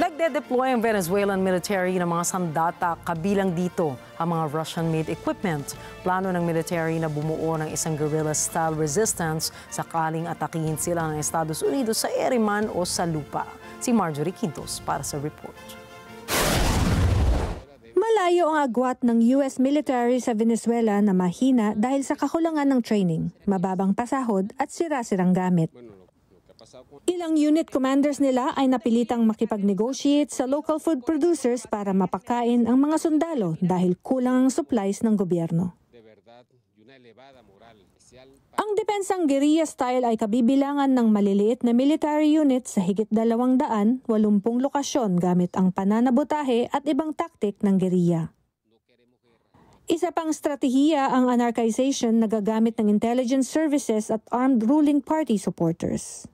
Nagde-deploy ang Venezuelan military ng mga sandata, kabilang dito ang mga Russian-made equipment. Plano ng military na bumuo ng isang guerrilla-style resistance sakaling atakihin sila ng Estados Unidos sa ere man o sa lupa. Si Marjorie Quintos para sa report. Malayo ang agwat ng US military sa Venezuela na mahina dahil sa kakulangan ng training, mababang pasahod at sira-sirang gamit. Ilang unit commanders nila ay napilitang makipag-negotiate sa local food producers para mapakain ang mga sundalo dahil kulang ang supplies ng gobyerno. Ang depensang guerrilla style ay kabibilangan ng maliliit na military units sa higit 280 lokasyon gamit ang pananabotahe at ibang taktik ng guerrilla. Isa pang strategiya ang anarchization na gagamit ng intelligence services at armed ruling party supporters.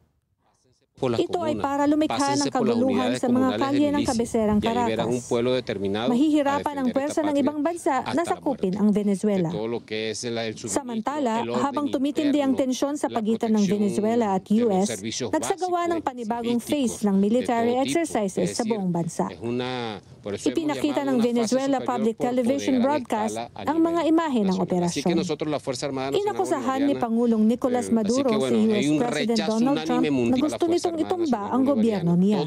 Ito ay para lumikha ng kaguluhan sa mga kalye ng kabeserang Caracas. Mahihirapan ang pwersa ng ibang bansa na sakupin ang Venezuela. Samantala, habang tumitindi ang tensyon sa pagitan ng Venezuela at US, nagsagawa ng panibagong phase ng military exercises sa buong bansa. Ipinakita ng Venezuela Public Television Broadcast ang mga imahe ng operasyon. Inakusahan ni Pangulong Nicolas Maduro si US President Donald Trump na gusto nitong itumba ang gobyerno niya.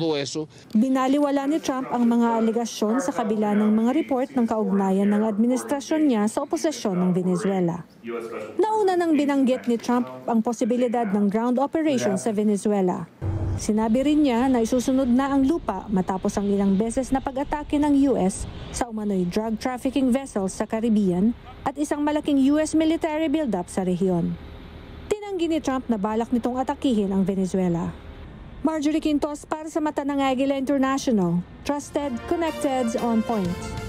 Binaliwala ni Trump ang mga alegasyon sa kabila ng mga report ng kaugnayan ng administrasyon niya sa oposisyon ng Venezuela. Nauna nang binanggit ni Trump ang posibilidad ng ground operation sa Venezuela. Sinabi rin niya na isusunod na ang lupa matapos ang ilang beses na pag-atake ng US sa umano'y drug trafficking vessels sa Caribbean at isang malaking US military build-up sa rehiyon. Tinanggi ni Trump na balak nitong atakihin ang Venezuela. Marjorie Quintos para sa Mata ng Agila International. Trusted, connected, on point.